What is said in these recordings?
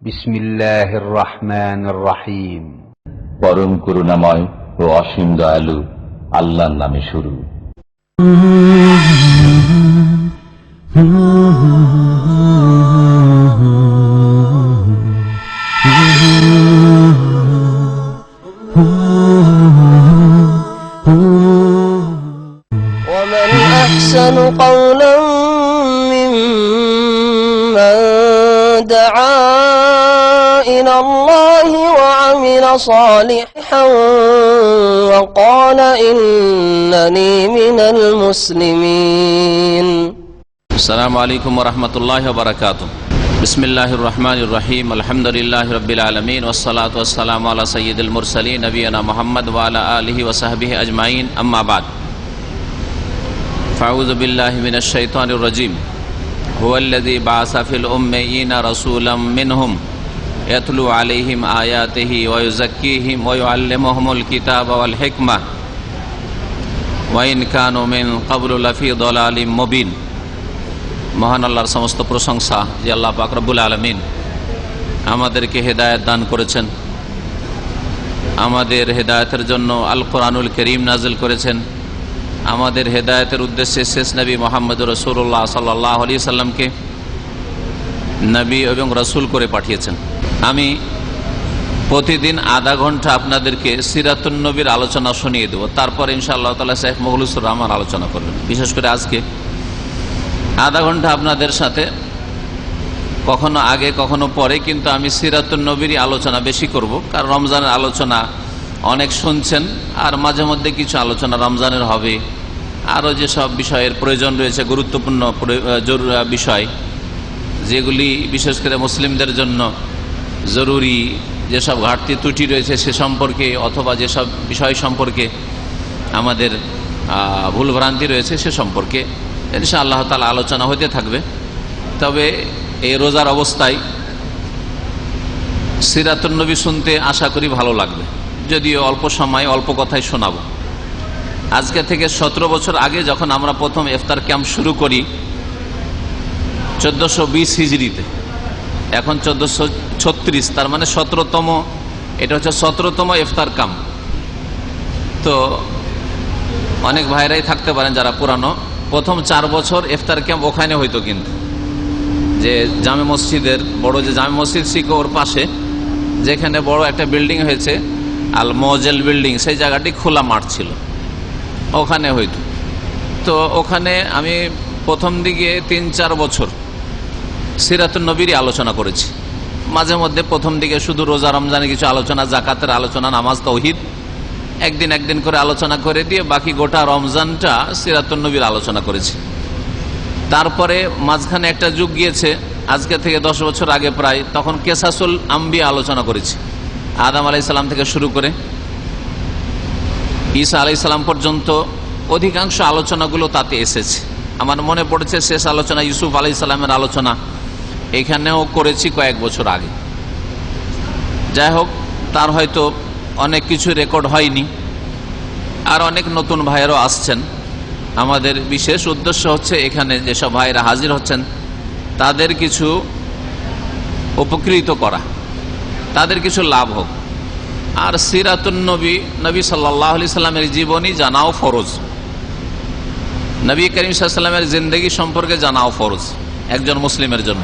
বিসমিল্লাহির রহমানির রহিম। পরম করুণাময় ও অসীম দয়ালু আল্লাহর নামে শুরু। ومن أحسن قولا ممن دعا إلى الله وعمل صالحا وقال إنني من المسلمين. السلام عليكم ورحمة الله وبركاته. بسم الله الرحمن الرحيم. الحمد لله رب العالمين والصلاة والسلام على سيد المرسلين نبينا محمد وعلى آله وصحبه أجمعين. أما بعد فأعوذ بالله من الشيطان الرجيم. هو الذي بعث في الأميين رسولا منهم يتلو عليهم آياته ويزكيهم ويعلمهم الكتاب والحكمة وإن كانوا من قبل لفي ضلال مبين. মহান আল্লাহর সমস্ত প্রশংসা যে আল্লাহ পাক রব্বুল আলামিন আমাদেরকে হেদায়েত দান করেছেন, আমাদের হেদায়েতের জন্য আল কোরআনুল কারীম নাযিল করেছেন, আমাদের হেদায়েতের উদ্দেশ্যে শেষ নবী মুহাম্মদ রাসূলুল্লাহ সাল্লাল্লাহু আলাইহি সাল্লামকে নবী এবং রাসূল করে পাঠিয়েছেন। আমি প্রতিদিন আধা ঘন্টা আপনাদেরকে সিরাতুন নবীর আলোচনা শুনিয়ে দেব, তারপর ইনশাআল্লাহ তাআলা শেখ মুখলিসুর রহমান আলোচনা করবেন। বিশেষ করে আজকে আধা ঘন্টা আপনাদের সাথে, কখনো আগে কখনো পরে, কিন্তু আমি সিরাতুন নবীরই আলোচনা বেশি করব, কারণ রমজানের আলোচনা অনেক শুনছেন, আর মাঝে মধ্যে কিছু আলোচনা রমজানের হবে। আরও যেসব বিষয়ের প্রয়োজন রয়েছে, গুরুত্বপূর্ণ বিষয় যেগুলি বিশেষ করে মুসলিমদের জন্য জরুরি, যেসব ঘাটতি ত্রুটি রয়েছে সে সম্পর্কে, অথবা যেসব বিষয় সম্পর্কে আমাদের ভুলভ্রান্তি রয়েছে সে সম্পর্কে ইনশাআল্লাহ তাআলা আলোচনা হতে থাকবে। তবে এই রোজার অবস্থায় সিরাতুন নবী শুনতে আশা করি ভালো লাগবে, যদিও অল্প সময় অল্প কথাই শোনাবো। আজকে থেকে 17 বছর আগে যখন আমরা প্রথম ইফতার ক্যাম্প শুরু করি 1420 হিজরিতে, এখন 1436, তার মানে 17তম, এটা হচ্ছে 17তম ইফতার ক্যাম্প। তো অনেক ভাইরাই থাকতে পারেন যারা পুরানো, প্রথম 4 বছর ইফতার ক্যাম্প ওখানে হইতো, কিন্তু যে জামে মসজিদের বড় যে জামে মসজিদ শিখো ওর পাশে যেখানে বড় একটা বিল্ডিং হয়েছে আল মজেল বিল্ডিং, সেই জায়গাটি খোলা মাঠ ছিল, ওখানে হইতো। তো ওখানে আমি প্রথম দিকে 3-4 বছর সিরাতুন নবীরই আলোচনা করেছি। মাঝে মধ্যে প্রথম দিকে শুধু রোজা রমজানের কিছু আলোচনা, জাকাতের আলোচনা, নামাজ, তাওহীদ একদিন একদিন করে আলোচনা করে দিয়ে বাকি গোটা রমজানটা সিরাতুন নবীর আলোচনা করেছি। তারপরে মাঝখানে একটা যুগ গিয়েছে, আজকে থেকে 10 বছর আগে প্রায়, তখন কেসাসুল আম্বিয়া আলোচনা করেছি। আদম আলাইহিস সালাম থেকে শুরু করে ঈসা আলাইহিস সালাম পর্যন্ত অধিকাংশ আলোচনাগুলো তাতে এসেছে। আমার মনে পড়েছে শেষ আলোচনা ইউসুফ আলাইহিস সালামের আলোচনা এখানেও করেছি কয়েক বছর আগে। যাই হোক, তার হয়তো অনেক কিছু রেকর্ড হয়নি, আর অনেক নতুন ভাইয়েরাও আসছেন। আমাদের বিশেষ উদ্দেশ্য হচ্ছে এখানে যেসব ভাইরা হাজির হচ্ছেন তাদের কিছু উপকৃত করা, তাদের কিছু লাভ হোক। আর সিরাতুন নবী, নবী সাল্লাল্লাহু আলাইহি সাল্লামের জীবনী জানাও ফরজ, নবী করিম সাল্লাল্লাহু আলাইহি সাল্লামের জিন্দেগি সম্পর্কে জানাও ফরজ একজন মুসলিমের জন্য।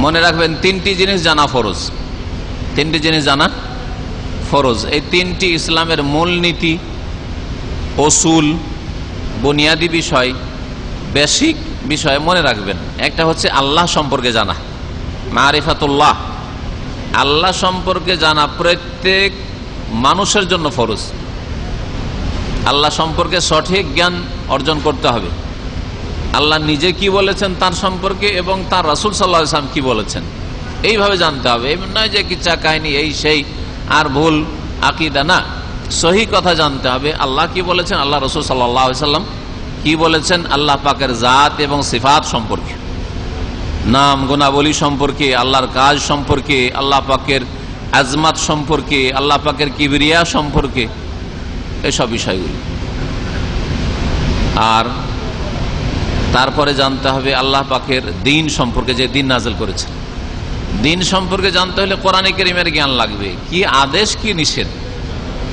মনে রাখবেন 3টি জিনিস জানা ফরজ, 3টি জিনিস জানা ফরজ। এই 3টি ইসলামের মূল নীতি, অসুল, বুনিয়াদি বিষয়, বেসিক বিষয় মনে রাখবেন। একটা হচ্ছে আল্লাহ সম্পর্কে জানা, মারিফাতুল্লাহ, আল্লাহ সম্পর্কে জানা প্রত্যেক মানুষের জন্য ফরজ। আল্লাহ সম্পর্কে সঠিক জ্ঞান অর্জন করতে হবে। আল্লাহ নিজে কি বলেছেন তার সম্পর্কে, এবং তার রাসূল সাল্লাল্লাহু আলাইহি ওয়াসাল্লাম কি বলেছেন, এইভাবে জানতে হবে। এমন নয় যে কিচ্ছা কাহিনী এই সেই আর ভুল আকীদা, না, সহি কথা জানতে হবে। আল্লাহ কি বলেছেন, আল্লাহ রাসূল সাল্লাল্লাহু আলাইহি ওয়াসাল্লাম কি বলেছেন, আল্লাহ পাকের জাত এবং সিফাত সম্পর্কে, নাম গুণাবলী সম্পর্কে, আল্লাহর কাজ সম্পর্কে, আল্লাহ পাকের আজমাত সম্পর্কে, আল্লাহ পাকের কিবরিয়া সম্পর্কে, এসব বিষয়গুলি। আর তারপরে জানতে হবে আল্লাহ পাকের দ্বীন সম্পর্কে, যে দ্বীন নাযিল করেছেন, দিন সম্পর্কে জানতে হলে কোরআনে কারীমের জ্ঞান লাগবে। কি আদেশ কি নিষেধ,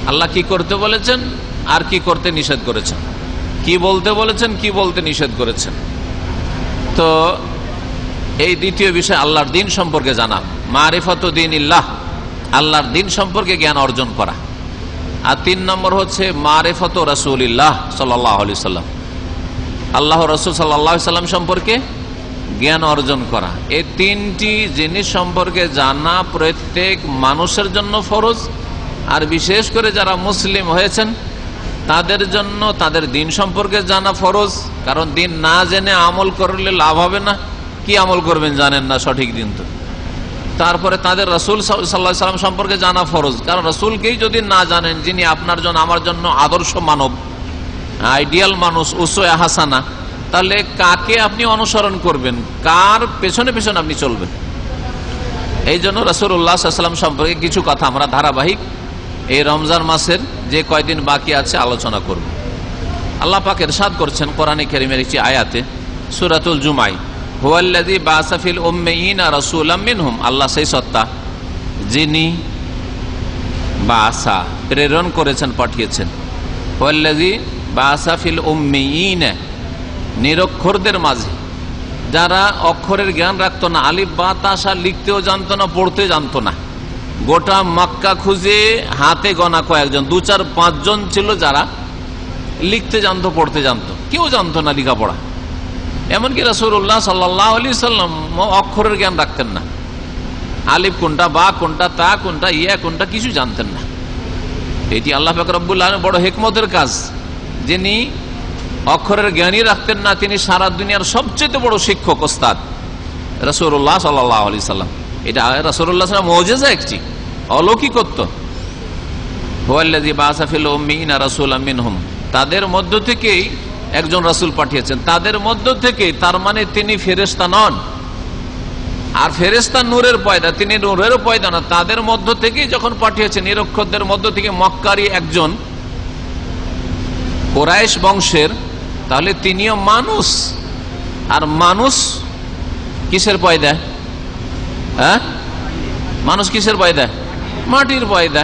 আল্লাহ কি করতে বলেছেন আর কি করতে নিষেধ করেছেন, কি বলতে বলেছেন কি বলতে নিষেধ করেছেন। তো এই দ্বিতীয় বিষয় আল্লাহর দিন সম্পর্কে জানা, মারিফাত দীনিল্লাহ, আল্লাহর দিন সম্পর্কে জ্ঞান অর্জন করা। আর 3 নম্বর হচ্ছে মারিফাত রাসূলিল্লাহ সাল্লাল্লাহু আলাইহি সাল্লাম, আল্লাহ রাসূল সাল্লাল্লাহু আলাইহি সাল্লাম সম্পর্কে জ্ঞান অর্জন করা। এই 3টি জিনিস সম্পর্কে জানা প্রত্যেক মানুষের জন্য ফরজ, আর বিশেষ করে যারা মুসলিম হয়েছেন তাদের জন্য তাদের দিন সম্পর্কে জানা ফরজ। কারণ দিন না জেনে আমল করলে লাভ হবে না, কি আমল করবেন জানেন না সঠিক দিন তো। তারপরে তাদের রাসূল সাল্লাল্লাহু আলাইহি সাল্লাম সম্পর্কে জানা ফরজ, কারণ রাসূলকেই যদি না জানেন, যিনি আপনার জন্য আমার জন্য আদর্শ মানব, আইডিয়াল মানুষ, উসওয়া হাসানা, তাহলে কাকে আপনি অনুসরণ করবেন, কার পেছনে পেছনে আপনি চলবেন। এই জন্য রাসূলুল্লাহ সাল্লাল্লাহু আলাইহি ওয়াসাল্লাম সম্পর্কে কিছু কথা আমরা ধারাবাহিক এই রমজান মাসের যে কয়দিন বাকি আছে আলোচনা করব। আল্লাহ পাক ইরশাদ করছেন কোরআনে কারীমের একটি আয়াতে, সূরাতুল জুমাহ, হুয়াল্লাযী বাআসা ফিল উম্মিয়িনা রাসূলাম মিনহুম, আল্লাহ সেই সত্তা যিনি বাআসা প্রেরণ করেছেন, পাঠিয়েছেন। হুয়াল্লাযী বাআসা ফিল উম্মিয়িনা, নিরক্ষরদের মাঝে, যারা অক্ষরের জ্ঞান রাখতো না, আলিফ বা তাসা লিখতেও জানতো না, পড়তে জানতো না। গোটা মক্কা খুঁজে হাতে গোনা কয়েকজন, 2, 4, 5 জন ছিল যারা লিখতে জানতো, পড়তে জানতো, কেউ জানতো না লেখাপড়া। এমনকি রাসূলুল্লাহ সাল্লাল্লাহু আলাইহি সাল্লাম অক্ষরের জ্ঞান রাখতেন না, আলিফ কোনটা, বা কোনটা, তা কোনটা, ইয়া কোনটা, কিছু জানতেন না। এটি আল্লাহ পাক রব্বুল আলামিন বড় হিকমতের কাজ। যিনি অক্ষরের জ্ঞানই রাখতেন না, তিনি সারা দুনিয়ার সবচেয়ে বড় শিক্ষক, ওস্তাদ রাসূলুল্লাহ সাল্লাল্লাহু আলাইহি সাল্লাম। এটা রাসূলুল্লাহ সাল্লাল্লাহু আলাইহি ওয়াসাল্লাম মুজিজা, একটি অলৌকিকত্ব। হুয়াল্লাযী বাআসা ফিল উম্মিয়িনা রাসূলাম মিনহুম, তাদের মধ্য থেকেই একজন রাসূল পাঠিয়েছেন, তাদের মধ্য থেকে, তার মানে তিনি ফেরেশতা নন। আর ফেরেশতা নূরের পয়দা, তিনি নূরেরও পয়দা না। তাদের মধ্য থেকেই যখন পাঠিয়েছেন, নিরক্ষরদের মধ্য থেকে মক্কারই একজন, কুরাইশ বংশের, তাহলে তিনিও মানুষ। আর মানুষ কিসের পয়দা? হ্যাঁ, মানুষ কিসের পয়দা? মাটির পয়দা।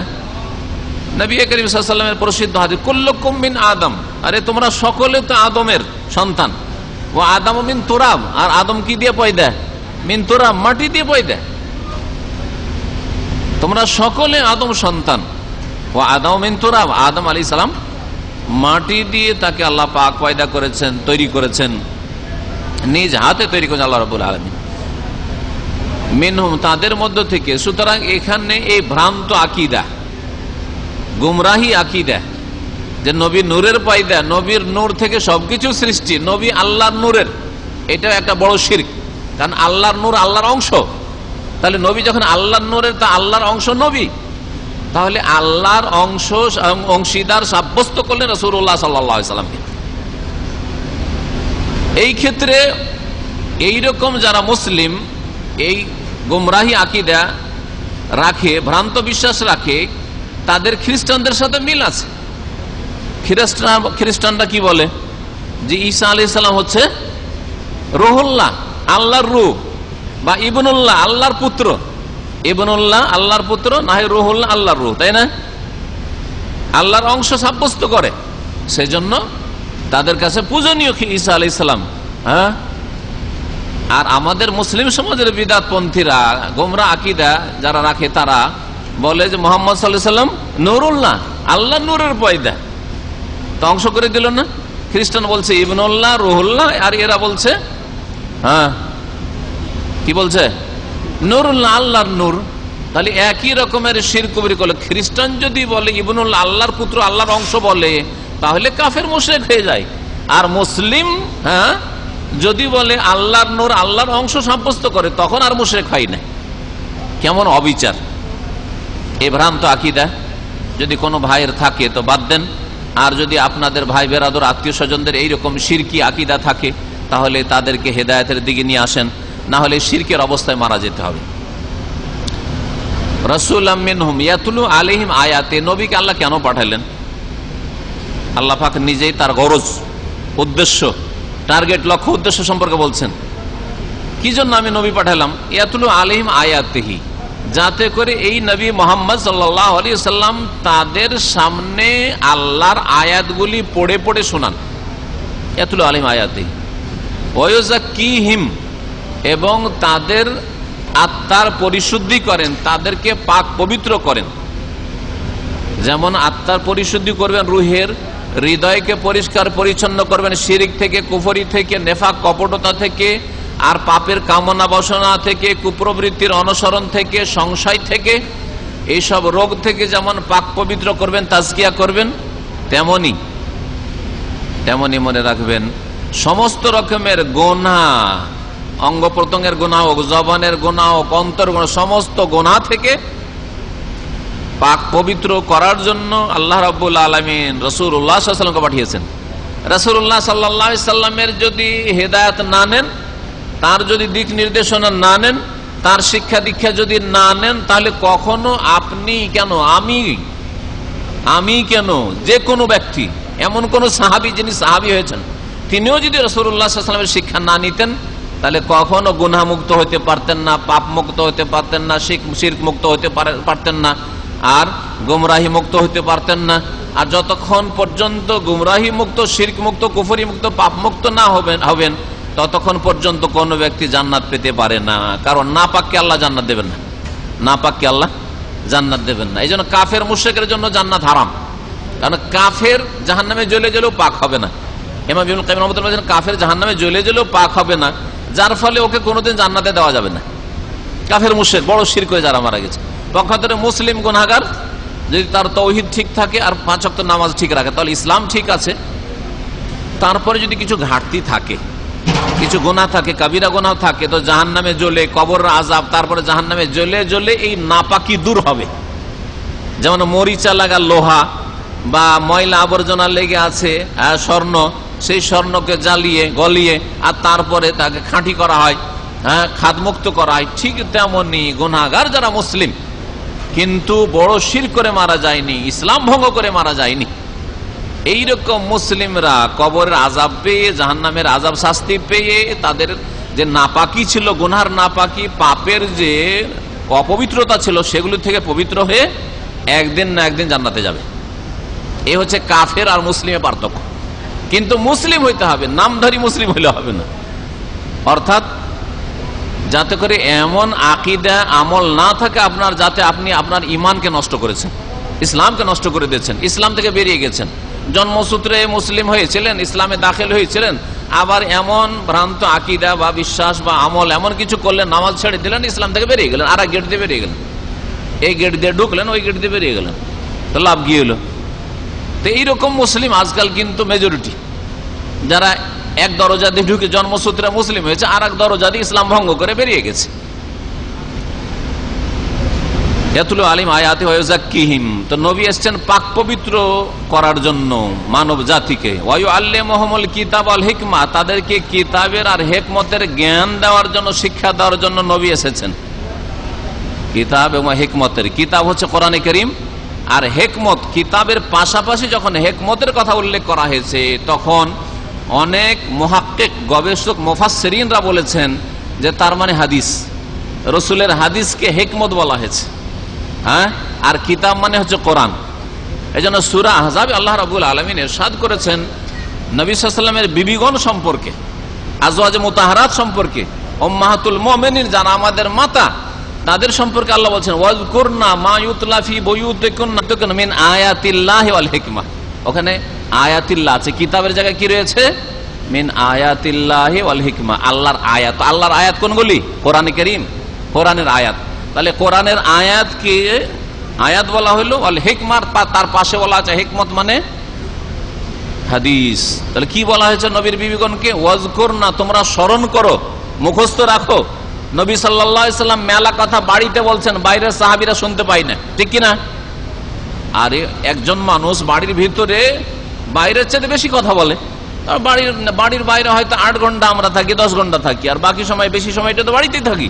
নবী করিম সাল্লাল্লাহু আলাইহি ওয়াসাল্লামের প্রসিদ্ধ হাদিস, কুল্লুকুম মিন আদম, আরে তোমরা সকলে তো আদমের সন্তান। ও আদম মিন তুরাব, আর আদম কি দিয়ে পয়দা? মিন তুরাব, মাটি দিয়ে পয়দা। তোমরা সকলে আদম সন্তান। ও আদম মিন তুরাব, আদম আলাইহিস সালাম মাটি দিয়ে তাকে আল্লাহ পাক পয়দা করেছেন, তৈরি করেছেন, নিজ হাতে তৈরি করেছেন আল্লাহ রাব্বুল আলামিন। মিনহুম, তাদের মধ্য থেকে। সুতরাং এখানে এই ভ্রান্ত আকীদা, গুমরাহি আকীদা, যে নবী নূরের পয়দা, নবীর নূর থেকে সবকিছু সৃষ্টি, নবী আল্লাহর নূরের, এটা একটা বড় শিরক। কারণ আল্লাহর নূর আল্লাহর অংশ, তাহলে নবী যখন আল্লাহর নূরের, তা আল্লাহর অংশ নবী, তাহলে আল্লাহর অংশ অংশীদার সাব্যস্ত করলেন রাসূলুল্লাহ সাল্লাল্লাহু আলাইহি ওয়াসাল্লামকে। এই ক্ষেত্রে এইরকম যারা মুসলিম এই গুমরাহি আকীদা রাখে, ভ্রান্ত বিশ্বাস রাখে, তাদের খ্রিস্টানদের সাথে মিল আছে। খ্রিস্টানরা কি বলে? যে ঈসা আলাইহিস সালাম হচ্ছে রুহুল্লাহ, আল্লাহর রূহ, বা ইবনুল্লাহ, আল্লাহর পুত্র। ইবনুল্লাহ আল্লাহর পুত্র, না হয় রুহুল্লাহ আল্লাহর রূহ, তাই না? আল্লাহর অংশ সাব্যস্ত করে, সেজন্য তাদের কাছে পূজনীয় ঈসা আলাইহিস সালাম। হ্যাঁ, আর আমাদের মুসলিম সমাজের বিদআতপন্থীরা, গোমরা আকীদা যারা রাখে, তারা বলে যে মুহাম্মদ সাল্লাল্লাহু আলাইহি ওয়াসাল্লাম নূরুল্লাহ, আল্লাহ নূরের পয়দা। তো অংশ করে দিল না? খ্রিস্টান বলছে ইবনুল্লাহ, রুহুল্লাহ, আর এরা বলছে হ্যাঁ, কি বলছে? নূরুল্লাহ, আল্লাহর নূর। তাহলে একই রকমের শিরক কবিরা করলে, খ্রিস্টান যদি বলে ইবনুল্লাহ, আল্লাহর পুত্র, আল্লাহর অংশ বলে, তাহলে কাফের মুশরিক হয়ে যায়। আর মুসলিম হ্যাঁ যদি বলে আল্লাহর নূর, আল্লাহর অংশ সাব্যস্ত করে, তখন আর মুশরিক হয় না। কেমন অবিচার! এই ভ্রান্ত আকীদা যদি কোনো ভাইয়ের থাকে তো বাদ দেন। আর যদি আপনাদের ভাই বেরাদর, আত্মীয় স্বজনদের এইরকম শিরকি আকীদা থাকে, তাহলে তাদেরকে হেদায়েতের দিকে নিয়ে আসেন, না হলে শিরকের অবস্থায় মারা যেতে হবে। রাসূলাম মিনহুম ইয়াতলু আলাইহিম আয়াতে, নবীকে আল্লাহ কেন পাঠালেন? আল্লাহ পাক নিজেই তার গরজ, উদ্দেশ্য, টার্গেট, লক্ষ্য উদ্দেশ্য সম্পর্কে বলছেন। কি জন্য আমি নবী পাঠালাম? ইয়াতুলু আলাইহিম আয়াতিহি, যাতে করে এই নবী মুহাম্মদ সাল্লাল্লাহু আলাইহি ওয়াসাল্লাম তাদের সামনে আল্লাহর আয়াতগুলি পড়ে পড়ে শোনান। ইয়াতুলু আলাইহিম আয়াতিহি ওয়া ইউযাক্কিহিম, এবং তাদের আত্মার পরিশুদ্ধি করেন, তাদেরকে পাক পবিত্র করেন। যেমন আত্মার পরিশুদ্ধি করবেন, রুহের হৃদয়কে পরিষ্কার পরিচ্ছন্ন করবেন শিরিক থেকে, কুফরি থেকে, নেফাক কপটতা থেকে, আর পাপের কামনা বাসনা থেকে, কুপ্রবৃত্তির অনুসরণ থেকে, সংশয় থেকে, এইসব রোগ থেকে যেমন পাক পবিত্র করবেন, তাজকিয়া করবেন, তেমনি মনে রাখবেন সমস্ত রকমের গুনাহ, অঙ্গ প্রত্যঙ্গের গুনাহ হোক, জবানের গুনাহ হোক, অন্তর গুনাহ, সমস্ত গুনাহ থেকে পাক পবিত্র করার জন্য আল্লাহ রাব্বুল আলামিন রাসূলুল্লাহ সাল্লাল্লাহু আলাইহি ওয়াসাল্লামকে পাঠিয়েছেন। রাসূলুল্লাহ সাল্লাল্লাহু আলাইহি ওয়াসাল্লামের যদি হেদায়েত না নেন, তার যদি দিক নির্দেশনা না নেন, তার শিক্ষা দীক্ষা যদি না নেন, তাহলে কখনো আপনি কেন, আমি কেন, যে কোনো ব্যক্তি, এমন কোন সাহাবী যিনি সাহাবী হয়েছেন, তিনিও যদি রাসূলুল্লাহ সাল্লাল্লাহু আলাইহি ওয়াসাল্লামের শিক্ষা না নিতেন, তাহলে কখনো গুনাহ মুক্ত হতে পারতেন না, পাপ মুক্ত হতে পারতেন না, শিরক মুক্ত হতে পারতেন না, আর গুমরাহি মুক্ত হতে পারতেন না। আর যতক্ষণ পর্যন্ত গুমরাহি মুক্ত, শিরক মুক্ত, কুফরি মুক্ত, পাপ মুক্ত না হবেন ততক্ষণ পর্যন্ত কোন ব্যক্তি জান্নাত পেতে পারে না। কারণ নাপাককে আল্লাহ জান্নাত দেবেন না, নাপাককে আল্লাহ জান্নাত দেবেন না। এই জন্য কাফের মুশরিকের জন্য জান্নাত হারাম, কারণ কাফের জাহান্নামে জ্বলে জ্বলেও পাক হবে না। ইমাম ইবনুল কাইয়িম রাহমাতুল্লাহ বলেছেন কাফের জাহান্নামে জ্বলে জ্বলেও পাক হবে না, যার ফলে ওকে কোনোদিন জান্নাতে দেওয়া যাবে না। কাফের মুশরিক, বড় শিরক হয়ে যারা মারা গেছে। পক্ষান্তরে মুসলিম গুনাহগার যদি তার তাওহীদ ঠিক থাকে আর 5 ওয়াক্ত নামাজ ঠিক রাখে, তাহলে ইসলাম ঠিক আছে। তারপরে যদি কিছু ঘাটতি থাকে, কিছু গুনাহ থাকে, কাবিরা গুনাহ থাকে, তো জাহান্নামে জ্বলে, কবর আযাব, তারপরে জাহান্নামে জ্বলে জ্বলে এই নাপাকি দূর হবে। যেমন মরিচা লাগা লোহা বা ময়লা আবর্জনা লেগে আছে স্বর্ণ, সেই স্বর্ণকে জ্বালিয়ে গলিয়ে আর তারপরে তাকে খাঁটি করা হয়, খাদমুক্ত করা হয়। ঠিক তেমনি গুনাহগার যারা মুসলিম কিন্তু বড় শিরক করে মারা যায়নি, ইসলাম ভঙ্গ করে মারা যায়নি, এইরকম মুসলিমরা কবরের আযাব পেয়ে, জাহান্নামের আযাব শাস্তি পেয়ে, তাদের যে নাপাকি ছিল, গুনার নাপাকি, পাপের যে অপবিত্রতা ছিল, সেগুলি থেকে পবিত্র হয়ে একদিন না একদিন জান্নাতে যাবে। এই হচ্ছে কাফের আর মুসলিমের পার্থক্য। কিন্তু মুসলিম হইতে হবে, নামধারী মুসলিম হইলে হবে না। অর্থাৎ যাতে করে এমন আকীদা আমল না থাকে আপনার, যাতে আপনি আপনার ঈমানকে নষ্ট করেছেন, ইসলামকে নষ্ট করে দিয়েছেন, ইসলাম থেকে বেরিয়ে গেছেন। জন্মসূত্রে মুসলিম হয়েছিলেন, ইসলামে দাখিল হয়েছিলেন, আবার এমন ভ্রান্ত আকীদা বা বিশ্বাস বা আমল এমন কিছু করলেন, নামাজ ছেড়ে দিলেন, ইসলাম থেকে বেরিয়ে গেলেন, আর এক গেট দিয়ে বেরিয়ে গেলেন, এই গেট দিয়ে ঢুকলেন, ওই গেট দিয়ে বেরিয়ে গেলেন, তো লাভ কি হলো? তো এইরকম মুসলিম আজকাল কিন্তু মেজরিটি, যারা এক দরজা দিয়ে ঢুকে জন্মসূত্রে মুসলিম হয়েছে, আর এক দরজা দিয়ে ইসলাম ভঙ্গ করে বেরিয়ে গেছে। ইয়াতুলু আলাইহিম আয়াতি ওয়া ইউযাক্কিহিম, তো নবী এসেছেন পাক পবিত্র করার জন্য মানব জাতিকে। ওয়া ইউআল্লিমুহুমুল কিতাব ওয়াল হিকমা, তাদেরকে কিতাবের আর হিকমতের জ্ঞান দেওয়ার জন্য, শিক্ষা দেওয়ার জন্য নবী এসেছেন। কিতাব এবং হিকমতের, কিতাব হচ্ছে কোরআনে কারীম, আর হিকমত, কিতাবের পাশাপাশি যখন হিকমতের কথা উল্লেখ করা হয়েছে, তখন অনেক মুহাক্কিক, গবেষক, মুফাসসিরিনরা বলেছেন যে তার মানে হাদিস, রাসূলের হাদিসকে হিকমত বলা হয়েছে। আর কিতাব মানে হচ্ছে কোরআন। এজন্য সূরা আহজাবে আল্লাহ রাব্বুল আলামিন ইরশাদ করেছেন নবী সাল্লাল্লাহু আলাইহি ওয়াসাল্লামের বিবিগণ সম্পর্কে, আজওয়াজে মুতাহারাত সম্পর্কে, উম্মাহাতুল মুমিনিন যারা আমাদের মাতা, তাদের সম্পর্কে আল্লাহ বলছেন ওয়াজকুরনা মা ইউতলা ফি বুয়ুতিকুন্না মিন আয়াতিল্লাহি ওয়াল হিকমা। ওখানে আয়াতিল্লাহ আছে, কিতাবের জায়গায় কি রয়েছে? মিন আয়াতিল্লাহি ওয়াল হিকমা, আল্লাহর আয়াত। আল্লাহর আয়াত কোনগুলি? কোরআনে কারীম, কোরআনের আয়াত। তাহলে কোরআনের আয়াতকে আয়াত বলা হলো, ওয়াল হিকমা তার পাশে বলা আছে হিকমত মানে হাদিস। তাহলে কি বলা হয়েছে নবীর বিবিগণকে? ওয়াজকুরনা, তোমরা স্মরণ করো, মুখস্থ রাখো। নবী সাল্লাল্লাহু আলাইহি সাল্লাম মেলা কথা বাড়িতে বলছেন, বাইরের সাহাবীরা শুনতে পায় না, ঠিক কিনা? আর একজন মানুষ বাড়ির ভিতরে বাইরের চেয়ে বেশি কথা বলে, বাড়ির বাইরে হয়তো 8 ঘন্টা আমরা থাকি, 10 ঘন্টা থাকি, আর বাকি সময় বেশি সময়টা তো বাড়িতেই থাকি।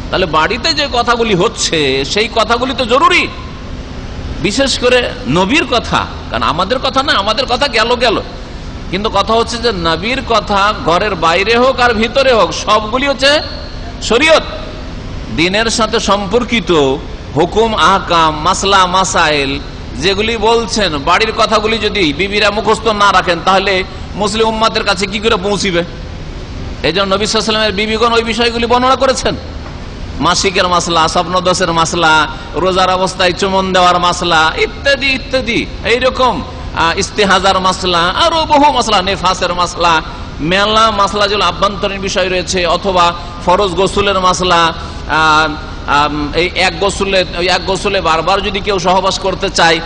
তাহলে বাড়িতে যে কথাগুলি হচ্ছে সেই কথাগুলি তো জরুরি, বিশেষ করে নবীর কথা। কারণ আমাদের কথা না, আমাদের কথা গেল, কিন্তু কথা হচ্ছে যে নবীর কথা ঘরের বাইরে হোক আর ভিতরে হোক, সবগুলি হচ্ছে শরীয়ত দিনের সাথে সম্পর্কিত হুকুম আহকাম মাসলা মাসাইল যেগুলি বলছেন, বাড়ির কথাগুলি যদি বিবিরা মুখস্থ না রাখেন তাহলে মুসলিম উম্মাদের কাছে কি করে পৌঁছিবে? এই জন্য নবী সাল্লাল্লাহু আলাইহি ওয়াসাল্লামের বিবিগণ ওই বিষয়গুলি বর্ণনা করেছেন। মাসিকের মাসলা, স্বপ্নদোষের মাসলা, রোজার অবস্থায় চুমন দেওয়ার মাসলা ইত্যাদি ইত্যাদি, এইরকম ইস্তেহাজার মাসলা, আরো বহু মাসলা, নেফাসের মাসলা, মেলা মাসলা যেগুলো আভ্যন্তরীণ বিষয় রয়েছে, অথবা ফরজ গোসলের মাসলা। এই এক গোসলে বারবার যদি কেউ সহবাস করতে চায়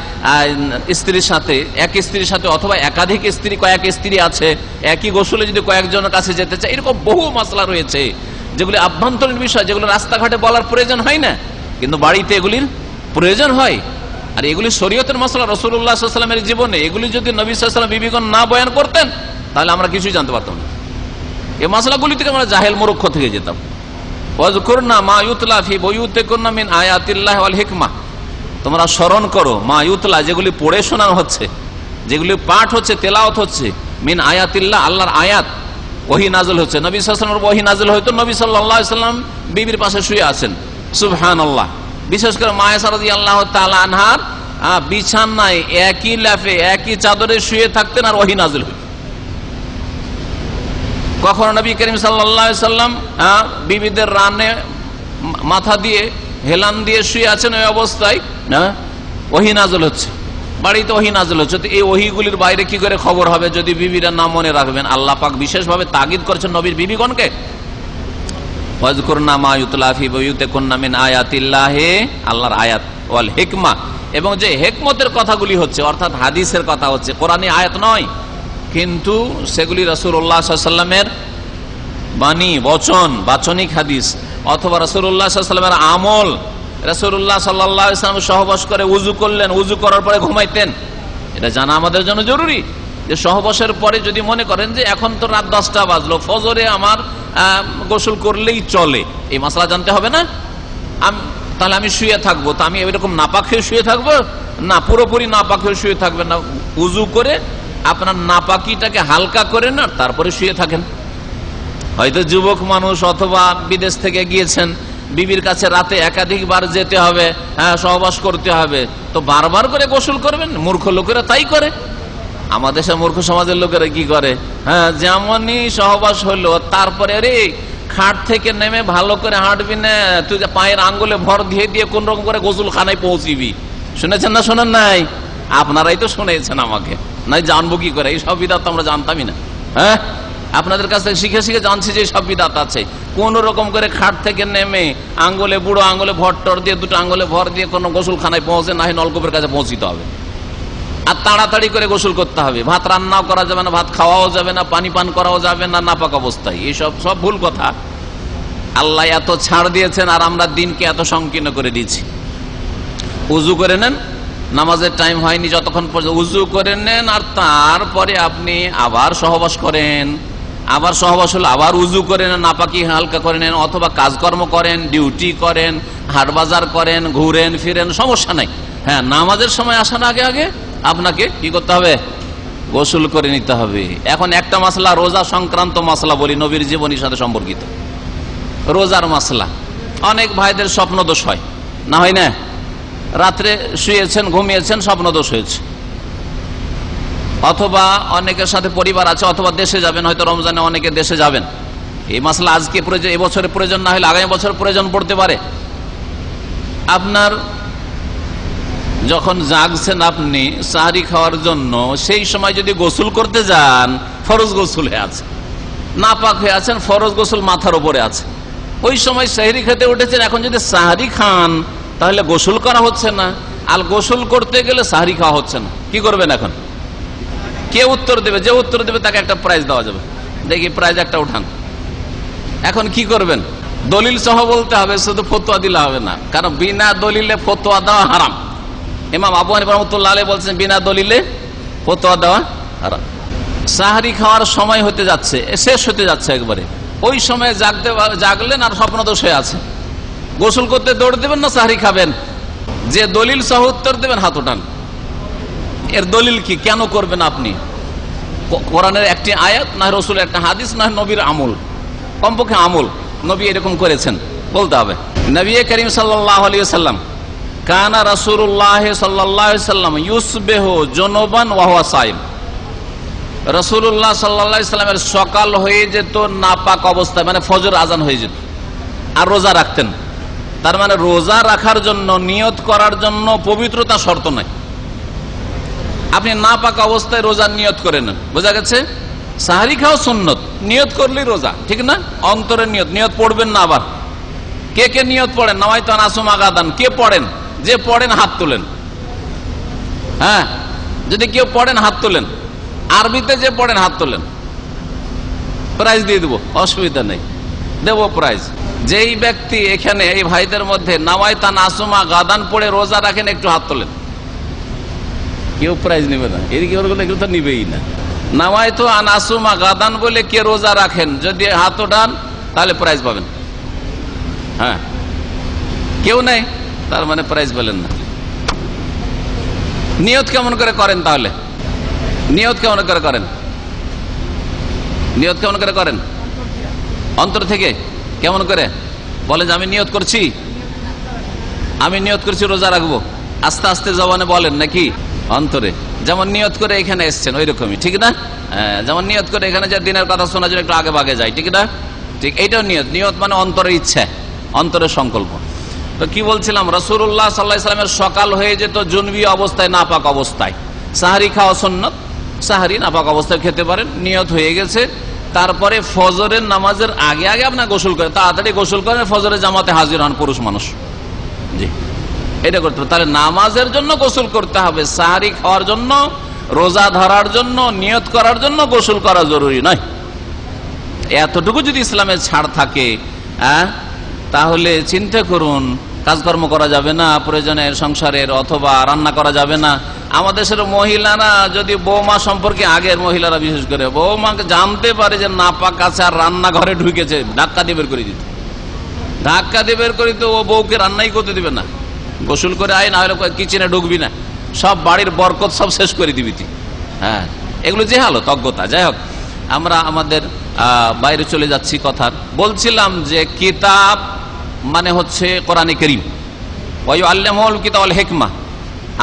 স্ত্রীর সাথে, এক স্ত্রীর সাথে, অথবা একাধিক স্ত্রী, কয়েক স্ত্রী আছে, একই গোসলে যদি কয়েকজনের কাছে যেতে চায়, এরকম বহু মাসলা রয়েছে যেগুলি আভ্যন্তরীণ বিষয়, যেগুলো রাস্তাঘাটে বলার প্রয়োজন হয় না, কিন্তু বাড়িতে এগুলির প্রয়োজন হয়। আর এগুলি শরীয়তের মাসলা, রাসূলুল্লাহ সাল্লাল্লাহু আলাইহি ওয়াসাল্লামের জীবনে এগুলি যদি নবী সাল্লাল্লাহু আলাইহি ওয়াসাল্লাম বিবিগণ না বয়ান করতেন তাহলে আমরা কিছুই জানতে পারতাম না। এই মাসলাগুলি থেকে আমরা জাহেল মূর্খ থেকে যেতাম। ওয়াজকুরনা মা ইউতলা ফি বুয়ুতিকুন্না মিন আয়াতিল্লাহি ওয়াল হিকমাহ, তোমরা স্মরণ করো মা ইউতলা, যেগুলি পড়ে শোনানো হচ্ছে, যেগুলি পাঠ হচ্ছে, তেলাওয়াত হচ্ছে, মিন আয়াতিল্লাহ, আল্লাহর আয়াত, ওহী নাযিল হচ্ছে। নবী সাল্লাল্লাহু আলাইহি ওয়াসাল্লাম ওহী নাযিল হয়তো নবী সাল্লাল্লাহু আলাইহি ওয়াসাল্লাম বিবির পাশে শুয়ে আছেন, সুবহানাল্লাহ। বিশেষ করে মা আয়েশা রাদিয়াল্লাহু তাআলা আনহার বিছানায় একই লাফে একই চাদরে শুয়ে থাকতেন আর ওহী নাযিল হতো। কখনো নবী করিম সাল্লাল্লাহু আলাইহি ওয়াসাল্লাম বিবিদের রানে মাথা দিয়ে হেলান দিয়ে শুয়ে আছেন, ওই অবস্থায় ওহী নাযিল হচ্ছে, বাড়িতে ওহী নাযিল হচ্ছে। তো এই ওহীগুলির বাইরে কি করে খবর হবে যদি বিবিরা না মনে রাখবেন? আল্লাহ পাক বিশেষভাবে তাগিদ করেছেন নবীর বিবিগণকে, ওয়াজকুরনা মা ইউতলা ফি বুয়ুতিকুন্না মিন আয়াতিল্লাহি, আল্লাহর আয়াত, ওয়াল হিকমা, এবং যে হিকমতের কথাগুলি হচ্ছে অর্থাৎ হাদিসের কথা হচ্ছে, কোরআনী আয়াত নয়, কিন্তু সেগুলি রাসূলুল্লাহ সাল্লাল্লাহু আলাইহি ওয়াসাল্লামের বাণী, বচন, বাচনিক হাদিস, অথবা রাসূলুল্লাহ সাল্লাল্লাহু আলাইহি ওয়াসাল্লামের আমল। রাসূলুল্লাহ সাল্লাল্লাহু আলাইহি ওয়াসাল্লাম সহবাস করে উযু করলেন, উযু করার পরে ঘুমাইতেন, এটা জানা আমাদের জন্য জরুরি। যে সহবাসের পরে যদি মনে করেন যে এখন তো রাত 10টা বাজলো, ফজরে আমার গোসল করলেই চলে, এই মাসলা জানতে হবে না? তাহলে আমি শুয়ে থাকবো, তো আমি এরকম নাপাক হয়ে শুয়ে থাকবো না, পুরোপুরি নাপাক হয়ে শুয়ে থাকবেন না, উযু করে আপনার নাপাকিটাকে হালকা করে না তারপরে শুয়ে থাকেন। হয়তো যুবক মানুষ অথবা বিদেশ থেকে গিয়েছেন, বিবির কাছে রাতে একাধিকবার যেতে হবে, সহবাস করতে হবে, তো বারবার করে গোসল করবেন? মূর্খ লোকেরা তাই করে। আমাদের সব মূর্খ সমাজের লোকেরা কি করে, যেমনই সহবাস হলো তারপরে রে খাট থেকে নেমে ভালো করে হাঁটবি না, তুই পায়ের আঙ্গুলে ভর দিয়ে দিয়ে কোন রকম করে গোসল খানায় পৌঁছিবি। শুনেছেন না শোনেন নাই? আপনারাই তো শুনেছেন, আমাকে নাই জানবো কি করে? এই সব বিদাত আমরা জানতামই না। আপনাদের কাছ থেকে শিখে শিখে জানছি যে সব বিদাত আছে। কোন রকম করে খাট থেকে নেমে আঙ্গুলে, বুড়ো আঙ্গুলে ভর টর দিয়ে, দুটো আঙ্গুলে ভর দিয়ে কোনো গোসলখানায় পৌঁছে না হয় নলকূপের কাছে পৌঁছিতে হবে, আর তাড়াতাড়ি করে গোসল করতে হবে। ভাত রান্নাও করা যাবে না, ভাত খাওয়াও যাবে না, পানি পান করাও যাবে না নাপাক অবস্থায়। এইসব সব ভুল কথা। আল্লাহ এত ছাড় দিয়েছেন আর আমরা দিনকে এত সংকীর্ণ করে দিয়েছি। উযু করে নেন, নামাজের টাইম হয়নি যতক্ষণ পর্যন্ত উযু করে নেন, আর তারপরে আপনি আবার সহবাস করেন, আবার সহবাস হলো আবার উযু করে নেন, নাপাকি হালকা করে নেন, অথবা কাজকর্ম করেন, ডিউটি করেন, হাট বাজার করেন, ঘুরেন ফিরেন, সমস্যা নাই। নামাজের সময় আসার আগে আগে আপনাকে কি করতে হবে? গোসল করে নিতে হবে। এখন একটা মাসলা, রোজা সংক্রান্ত মাসলা বলি, নবীর জীবনীর সাথে সম্পর্কিত রোজার মাসলা। অনেক ভাইদের স্বপ্নদোষ হয়, না হয় না? রাত্রে শুয়েছেন, ঘুমিয়েছেন, স্বপ্নদোষ হয়েছে, অথবা অনেকের সাথে পরিবার আছে, অথবা দেশে যাবেন, হয়তো রমজানে অনেকে দেশে যাবেন। এই মাসলা আজকে প্রয়োজন, এবছরে প্রয়োজন না হলে আগামী বছর প্রয়োজন পড়তে পারে। আপনার যখন জাগছেন আপনি সাহরি খাওয়ার জন্য, সেই সময় যদি গোসল করতে যান, ফরজ গোসল হয়ে আছে, নাপাক হয়ে আছেন, ফরজ গোসল মাথার উপরে আছে, ওই সময় সাহরি খেতে উঠেছেন, এখন যদি সাহরি খান তাহলে গোসল করা হচ্ছে না, আর গোসল করতে গেলে সাহরি খাওয়া হচ্ছে না, কি করবেন এখন? কে উত্তর দেবে? যে উত্তর দেবে তাকে একটা প্রাইজ দেওয়া যাবে। দেখি প্রাইজ একটা উঠান। এখন কি করবেন? দলিল সহ বলতে হবে, শুধু ফতোয়া দিলে হবে না, কারণ বিনা দলিলে ফতোয়া দেওয়া হারাম। ইমাম আবু হানিফা রাহমাতুল্লাহ আলাইহি বলছেন বিনা দলিলে ফতোয়া দেওয়া হারাম। সাহরি খাওয়ার সময় হতে যাচ্ছে, শেষ হতে যাচ্ছে একবারে, ওই সময় জাগলেন আর স্বপ্নদোষ হয়ে আছে, গোসল করতে দৌড় দেবেন না সাহরি খাবেন? যে দলিল সহ উত্তর দেবেন হাত উঠান। এর দলিল কি? কেন করবেন আপনি? কোরআনের একটি আয়াত, না রাসূলের একটা হাদিস, না নবীর আমল, কমপক্ষে আমল। নবী এরকম করেছেন বলতে হবে। নবী করিম সাল্লাল্লাহু আলাইহি ওয়াসাল্লাম কানা রাসূলুল্লাহ সাল্লাল্লাহু আলাইহি ওয়াসাল্লাম ইউসবিহু জুনুবান ওয়া হুয়া সাইম। রাসূলুল্লাহ সাল্লাল্লাহু আলাইহি ওয়াসাল্লামের সকাল হয়ে যেত নাপাক অবস্থায়, মানে ফজর আজান হয়ে যেত, আর রোজা রাখতেন। তার মানে রোজা রাখার জন্য, নিয়ত করার জন্য পবিত্রতা শর্ত নাই। আপনি নাপাক অবস্থায় রোজার নিয়ত করে নেন, বোঝা গেছে? সাহারি খাওয়া সুন্নত, নিয়ত করলেই রোজা, ঠিক না? অন্তরের নিয়ত পড়বেন না। আবার কে কে নিয়ত পড়েন? নাওয়াইতু আন আസുমা গাদান কে পড়েন? যে পড়েন হাত তোলেন। হ্যাঁ, যদি কেউ পড়েন হাত তোলেন। আরবিতে যে পড়েন হাত তোলেন, প্রাইজ দিয়ে দেবো, অসুবিধা নেই, দেবো প্রাইজ। যেই ব্যক্তি এখানে এই ভাইদের মধ্যে নাওয়াইতু আন আസുমা গাদান পড়ে রোজা রাখেন, একটু হাত তোলেন। কেউ প্রাইজ নেবে না, এদিকে এগুলো তো নিবেই না। নাওয়াইতু আন আസുমা গাদান বলে কে রোজা রাখেন, যদি হাত ওঠান তাহলে প্রাইজ পাবেন। হ্যাঁ, কেউ নেই, তার মানে প্রাইজ পেলেন না। নিয়ত কেমন করে করেন তাহলে? নিয়ত কেমন করে করেন? নিয়ত কেমন করে করেন? অন্তর থেকে। কেমন করে বলে যে আমি নিয়ত করছি, আমি নিয়ত করছি রোজা রাখবো? আস্তে আস্তে জবানে বলেন নাকি অন্তরে? যেমন নিয়ত করে এখানে এসছেন ওই রকমই, ঠিক না? যেমন নিয়ত করে এখানে যে দিনের কথা শোনার জন্য একটু আগে ভাগে যায়, ঠিক না? ঠিক এইটাও নিয়ত। নিয়ত মানে অন্তরের ইচ্ছা, অন্তরের সংকল্প। তো কি বলছিলাম, রাসূলুল্লাহ সাল্লাল্লাহু আলাইহি ওয়াসাল্লামের সকাল হয়ে যেত জুনবি অবস্থায়, নাপাক অবস্থায়। সাহারি খাওয়া সুন্নত, সাহারি নাপাক অবস্থায় খেতে পারেন, নিয়ত হয়ে গেছে। তারপরে ফজরের নামাজের আগে আগে আপনার গোসল করেন, তাড়াতাড়ি গোসল করেন, ফজরের জামাতে হাজির হন পুরুষ মানুষ। জি, এটা করতে হবে। তাহলে নামাজের জন্য গোসল করতে হবে, সাহারি খাওয়ার জন্য, রোজা ধরার জন্য, নিয়ত করার জন্য গোসল করা জরুরি নয়। এতটুকু যদি ইসলামের ছাড় থাকে, তাহলে চিন্তা করুন, কাজকর্ম করা যাবে না প্রয়োজনের সংসারের, অথবা রান্না করা যাবে না। আমাদের দেশের মহিলারা যদি বৌমা সম্পর্কে, আগের মহিলারা বিশেষ করে, বৌমাকে জানতে পারে যে নাপাক আছে আর রান্নাঘরে ঢুকেছে, ধাক্কা দিয়ে বের করে দিত। ধাক্কা দিয়ে বের করে দিত, ও বউকে রান্নাই করতে দিবে না। গোসল করে আয়, না হলে কিচেনে ঢুকবি না, সব বাড়ির বরকত সব শেষ করে দিবি তুই। হ্যাঁ, এগুলো যে হালত, অজ্ঞতা। যাই হোক, আমরা আমাদের বাইরে চলে যাচ্ছি কথার। বলছিলাম যে কিতাব মানে হচ্ছে কোরআনে কারীম, ওয়া আল্লামাহুল কিতাব ওয়াল হিকমা,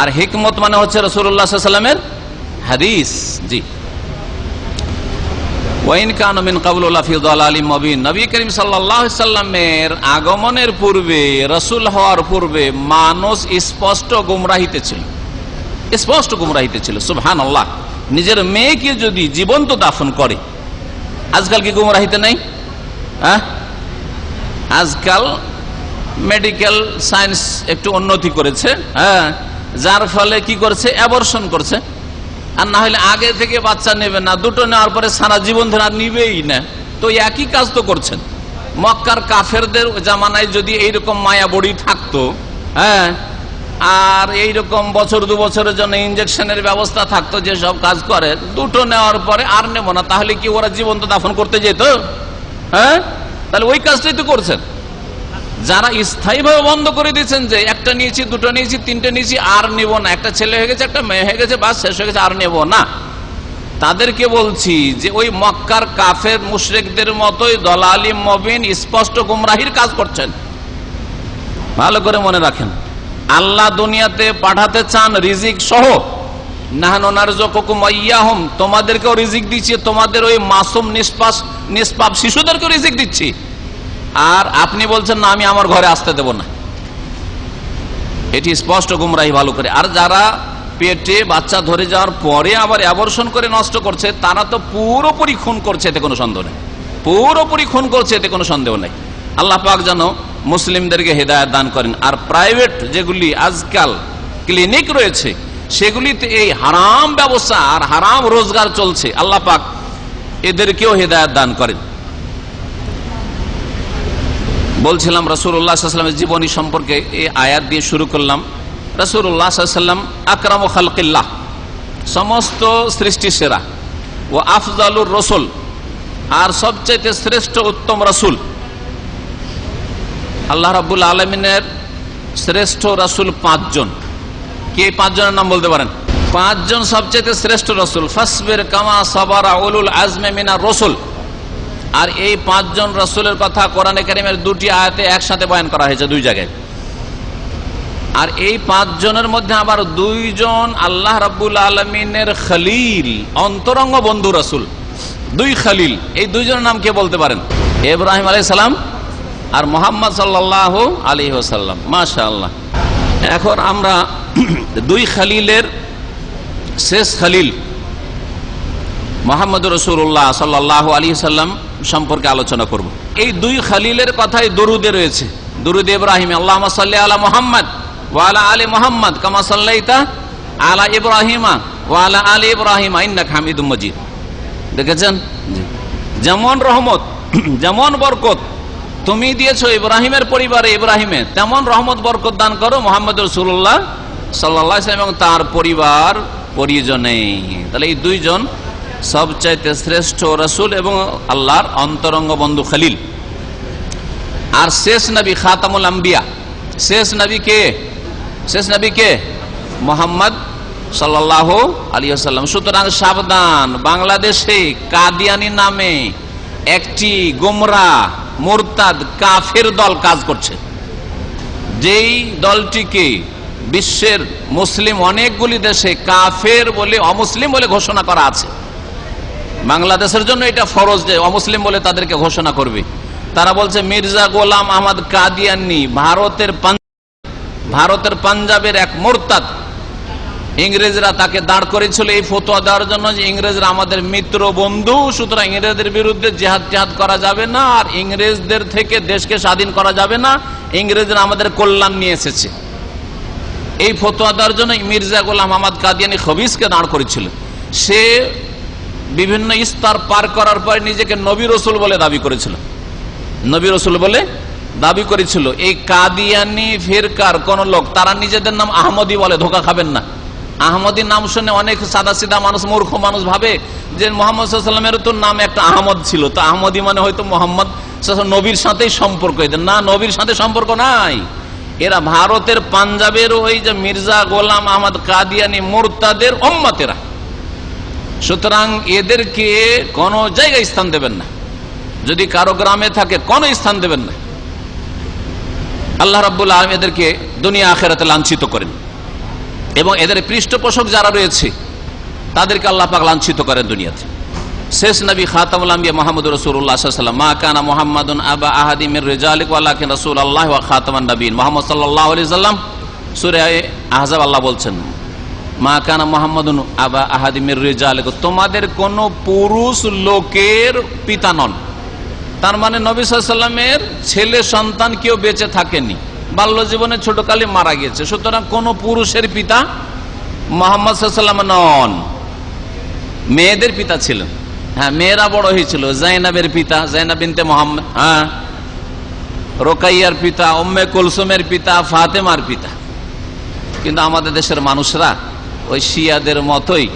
আর হিকমত মানে হচ্ছে রাসূলুল্লাহ সাল্লাল্লাহু আলাইহি ওয়াসাল্লামের হাদিস। জি, ওয়াইন কানা মিন ক্বাবলু লাফি যালালিম মুবিন। নবী করিম সাল্লাল্লাহু আলাইহি ওয়াসাল্লামের আগমনের পূর্বে, রাসূল হওয়ার পূর্বে মানুষ স্পষ্ট গুমরাহিতে ছিল, স্পষ্ট গুমরাহিতে ছিল। সুবহানাল্লাহ। নিজের মেয়েকে যদি জীবন্ত দাফন করে, আজকাল কি গুমরাহিতে নেই? হ্যাঁ, আজকাল মেডিকেল সায়েন্স একটু উন্নতি করেছে, হ্যাঁ, যার ফলে কি করছে, অ্যাবর্শন করছে। আর না হলে আগে থেকে বাচ্চা নেবে না, দুটো নেওয়ার পরে সারা জীবন ধরে আর নিবেই না। তো একই কাজ তো করছেন। মক্কার কাফেরদের জামানায় যদি এইরকম মায়া বড়ি থাকতো, হ্যাঁ, আর এইরকম বছর দু বছরের জন্য ইনজেকশনের ব্যবস্থা থাকতো, যে সব কাজ করে, দুটো নেওয়ার পরে আর নেব না, তাহলে কি ওরা জীবন্ত দাফন করতে যেত? হ্যাঁ, তাহলে ওই কাজটাই তো করছেন। যারা স্থায়ীভাবে বন্ধ করে দিচ্ছেন যে একটা নিয়েছি, দুটো নিয়েছি, তিনটে নিয়েছি, আর নেব না, একটা ছেলে হয়ে গেছে, একটা মেয়ে হয়ে গেছে, বাস শেষ হয়ে গেছে, আর নেব না, তাদেরকে বলছি যে ওই মক্কার কাফের মুশরিকদের মতোই দলালি মুবিন, স্পষ্ট গুমরাহির কাজ করছেন। ভালো করে মনে রাখেন, আল্লাহ দুনিয়াতে পাঠাতে চান রিজিক সহ। নাহনু নারযুকুকুম ওয়া ইয়্যাহুম, তোমাদেরকেও রিজিক দিচ্ছি, তোমাদের ওই মাসুম নিষ্পাপ শিশুদেরকেও রিজিক দিচ্ছি। আর আপনি বলছেন না, আমি আমার ঘরে আসতে দেব না। এটি স্পষ্ট গুমরাহি, ভালো করে। আর যারা পেটে বাচ্চা ধরে যাওয়ার পরে আবার অ্যাবর্শন করে নষ্ট করছে, তারা তো পুরোপুরি খুন করছে, এতে কোনো সন্দেহ নেই। পুরোপুরি খুন করছে, এতে কোনো সন্দেহ নেই। আল্লাহ পাক যেন মুসলিমদেরকে হেদায়েত দান করেন। আর প্রাইভেট যেগুলি আজকাল ক্লিনিক রয়েছে, সেগুলিতে এই হারাম ব্যবসা আর হারাম রোজগার চলছে, আল্লাহ পাক এদেরকেও হেদায়েত দান করেন। বলছিলাম রাসূলুল্লাহ সাল্লাল্লাহু আলাইহি ওয়াসাল্লামের জীবনী সম্পর্কে এই আয়াত দিয়ে শুরু করলাম। রাসূলুল্লাহ সাল্লাল্লাহু আলাইহি ওয়াসাল্লাম আকরামু খালকিল্লাহ, সমস্ত সৃষ্টি সেরা, ও আফজালুর রাসূল, আর সবচেয়ে শ্রেষ্ঠ উত্তম রাসূল। আল্লাহ রাব্বুল আলামিনের শ্রেষ্ঠ রাসূল 5 জন। কে 5 জনের নাম বলতে পারেন? 5 জন সবচেয়ে শ্রেষ্ঠ রাসূল। ফাসবির কামা সাবারা উলুল আজমি মিনার রাসূল, আর এই 5 জন রাসূলের কথা কোরআনে কারীমের 2টি আয়াতে একসাথে বয়ান করা হয়েছে 2 জায়গায়। আর এই 5 জনের মধ্যে আবার 2 জন আল্লাহ রাব্বুল আলামিনের খলিল, অন্তরঙ্গ বন্ধু রাসূল। 2 খলিল, এই 2 জনের নাম কে বলতে পারেন? ইব্রাহিম আলাইহিস সালাম আর মুহাম্মদ সাল্লাল্লাহু আলাইহি ওয়াসাল্লাম। মাশাআল্লাহ। এখন আমরা 2 খলিলের শেষ খলিল মুহাম্মদ রাসূলুল্লাহ সাল্লাল্লাহু আলাইহি ওয়াসাল্লাম সম্পর্কে আলোচনা করব। এই 2 খলিলের কথাই দরুদে রয়েছে। দরুদ ইব্রাহিম, আল্লাহুম্মা সাল্লি আলা মুহাম্মদ ওয়া আলা আলি মুহাম্মদ কামা সাল্লাইতা আলা ইব্রাহিমা ওয়া আলা আলি ইব্রাহিম ইন্নাকা হামিদুম মাজিদ। দেখেছেন, যেমন রহমত যেমন বরকত তুমি দিয়েছো ইব্রাহিমের পরিবারে ইব্রাহিমে, তেমন রহমত বরকত দান করো মুহাম্মদ রাসূলুল্লাহ সাল্লাল্লাহু আলাইহি ওয়াসাল্লাম এবং তার পরিবার পরিজনে। তাহলে এই 2 জন সবচাইতে শ্রেষ্ঠ রাসূল এবং আল্লাহর অন্তরঙ্গ বন্ধু খলিল। আর শেষ নবী খাতামুল আম্বিয়া, শেষ নবী কে? শেষ নবী কে? মুহাম্মদ সাল্লাল্লাহু আলাইহি ওয়াসাল্লাম। সুতরাং সাবধান, বাংলাদেশে কাদিয়ানী নামে একটি গোমরাহ মুরতাদ কাফের দল কাজ করছে, যেই দলটিকে বিশ্বের মুসলিম অনেকগুলি দেশে কাফের বলে, অমুসলিম বলে ঘোষণা করা আছে। বাংলাদেশের জন্য এটা ফরজ যে অমুসলিম বলে তাদেরকে ঘোষণা করবে। তারা বলছে মির্জা গোলাম আহমদ কাদিয়ানী ভারতের পাঞ্জাবের এক মুরতাদ। ইংরেজরা তাকে দাঁড় করেছিল এই ফতোয়া দেওয়ার জন্য যে ইংরেজরা আমাদের মিত্র বন্ধু, সুতরাং ইংরেজদের বিরুদ্ধে জিহাদ করা যাবে না, আর ইংরেজদের থেকে দেশকে স্বাধীন করা যাবে না, ইংরেজরা আমাদের কল্যাণ নিয়ে এসেছে। এই ফতোয়া দেওয়ার জন্য মির্জা গোলাম আহমদ কাদিয়ানী খবিসকে দাঁড় করেছিল। সে বিভিন্ন স্তর পার করার পর নিজেকে নবী রসুল বলে দাবি করেছিল, নবী রসুল বলে দাবি করেছিল। এই কাদিয়ানী ফিরকার কোন লোক, তারা নিজেদের নাম আহমদী বলে, ধোঁকা খাবেন না। আহমদী নাম শুনে অনেক সাদা সিধা মানুষ, মূর্খ মানুষ ভাবে যে মোহাম্মদ সাল্লাল্লাহু আলাইহি ওয়াসাল্লামের তো নাম একটা আহমদ ছিল, তো আহমদী মানে হয়তো মোহাম্মদ নবীর সাথেই সম্পর্ক। না, নবীর সাথে সম্পর্ক নাই। এরা ভারতের পাঞ্জাবের ওই যে মির্জা গোলাম আহমদ কাদিয়ানী মুরতাদের উম্মতেরা। সুতরাং এদেরকে কোন জায়গায় স্থান দেবেন না, যদি কারো গ্রামে থাকে কোনো স্থান দেবেন না। আল্লাহ রাব্বুল আলামিন এদেরকে দুনিয়া আখিরাতে লাঞ্ছিত করেন, এবং এদের পৃষ্ঠপোষক যারা রয়েছে তাদেরকে আল্লাহ পাক লাঞ্ছিত করেন দুনিয়াতে। শেষ নবী খাতামুল আম্বিয়া মুহাম্মদুর রাসূলুল্লাহ সাল্লাল্লাহু আলাইহি ওয়াসাল্লাম, মা কানা মুহাম্মাদুন আবা আহাদিম মির রিজালিকুম ওয়ালাকিন রাসূলুল্লাহ ওয়া খাতামান নবিয়্যিন। মুহাম্মদ সাল্লাল্লাহু আলাইহি ওয়াসাল্লাম, সূরা আহজাব আল্লাহ বলছেন, মা কানা মুহাম্মাদুন আবা আহাদিম মির রিজালিকুম, তোমাদের কোন পুরুষ লোকের পিতা নন। তার মানে নবী সাল্লাল্লাহু আলাইহি ওয়াসাল্লামের ছেলে সন্তান কেউ বেঁচে থাকেনি, বাল্য জীবনে ছোটকালে মারা গেছে। সুতরাং কোন পুরুষের পিতা মুহাম্মদ সাল্লাল্লাহু আলাইহি ওয়াসাল্লাম নন। মেয়েদের পিতা ছিলেন, হ্যাঁ, মেয়েরা বড় হয়েছিল। জাইনাবের পিতা জাইনাব বিনতে মুহাম্মদ, হ্যাঁ, রোকাইয়ার পিতা, উম্মে কুলসুমের পিতা, ফাতেমার পিতা। কিন্তু আমাদের দেশের মানুষরা ওই শিয়াদের মতোই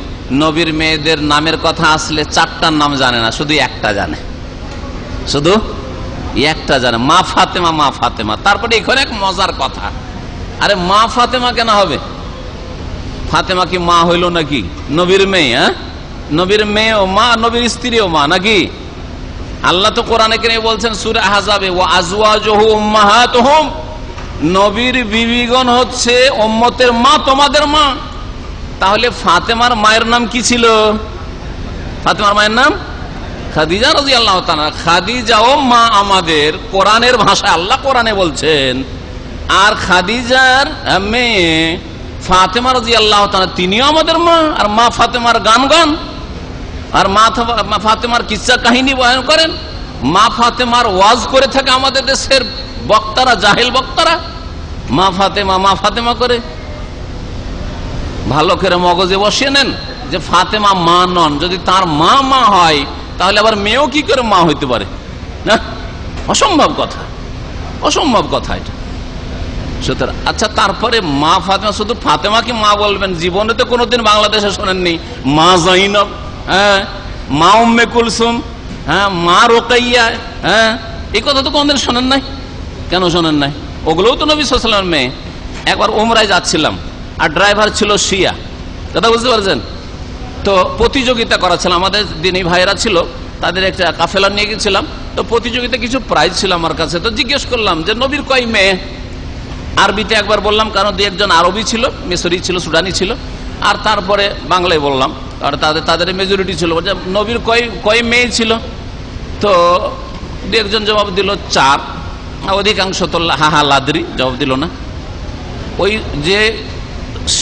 নবীর মেয়েদের নামের কথা আসলে 4টার নাম জানে না, শুধু একটা জানে, শুধু একটা জানে, মা ফাতেমা, মা ফাতেমা। তারপরে এখানে এক মজার কথা, আরে মা ফাতেমা কেন হবে? ফাতেমা কি মা হইল নাকি? নবীর মেয়ে, হ্যাঁ, নবীর মেয়েও মা, নবীর স্ত্রীও মা নাকি? আল্লাহ তো কোরআনে কারীমে বলছেন সূরা আহজাবে, ওয়া আজওয়াজুহু উম্মাহাতুহুম, নবীর বিবিগণ হচ্ছে উম্মতের মা, তোমাদের মা। তাহলে ফাতেমার মায়ের নাম কি ছিল? ফাতেমার মায়ের নাম খাদিজা রাদিয়াল্লাহু তাআলা। খাদিজাও মা আমাদের, কোরআনের ভাষায় আল্লাহ কোরআনে বলছেন। আর খাদিজার মেয়ে ফাতেমা রাদিয়াল্লাহু তাআলা, তিনিও আমাদের মা। আর মা ফাতেমার গান, আর মা ফাতেমার কিচ্ছা কাহিনী বয়ান করেন, মা ফাতেমার ওয়াজ করে থাকে আমাদের দেশের বক্তারা, জাহেল বক্তারা, মা ফাতেমা, মা ফাতেমা করে। ভালো করে মগজে বসিয়ে নেন যে ফাতেমা মা নন। যদি তার মা মা হয়, তাহলে আবার মেয়েও কি করে মা হইতে পারে? না, অসম্ভব কথা, অসম্ভব কথা এটা। সুতরাং আচ্ছা, তারপরে মা ফাতেমা, শুধু ফাতেমা কি মা বলবেন? জীবনে তো কোনোদিন বাংলাদেশে শোনেননি মা জাইনব, হ্যাঁ, মা উম্মে কুলসুম, হ্যাঁ, মা রোকাইয়া, হ্যাঁ, এই কথা তো কোনদিন শোনেন নাই। কেন শোনেন নাই? ওগুলোও তো নবী সাল্লাল্লাহু আলাইহি ওয়াসাল্লামের মেয়ে। একবার উমরায় যাচ্ছিলাম, আর ড্রাইভার ছিল শিয়া, কথা বুঝতে পারছেন তো? প্রতিযোগিতা করা ছিল, আমাদের দিনী ভাইয়েরা ছিল, তাদের একটা কাফেলা নিয়ে গেছিলাম, তো প্রতিযোগিতা কিছু প্রাইজ ছিল আমার কাছে। তো জিজ্ঞেস করলাম যে নবীর কয় মেয়ে? আরবিতে একবার বললাম, কারণ দুই একজন আরবি ছিল, মিশরি ছিল, সুডানি ছিল, আর তারপরে বাংলায় বললাম, কারণ তাদের মেজরিটি ছিল। নবীর কয় মেয়ে ছিল? তো দু একজন জবাব দিল 4, অধিকাংশ তো হাহা লাদ্রি জবাব দিল না। ওই যে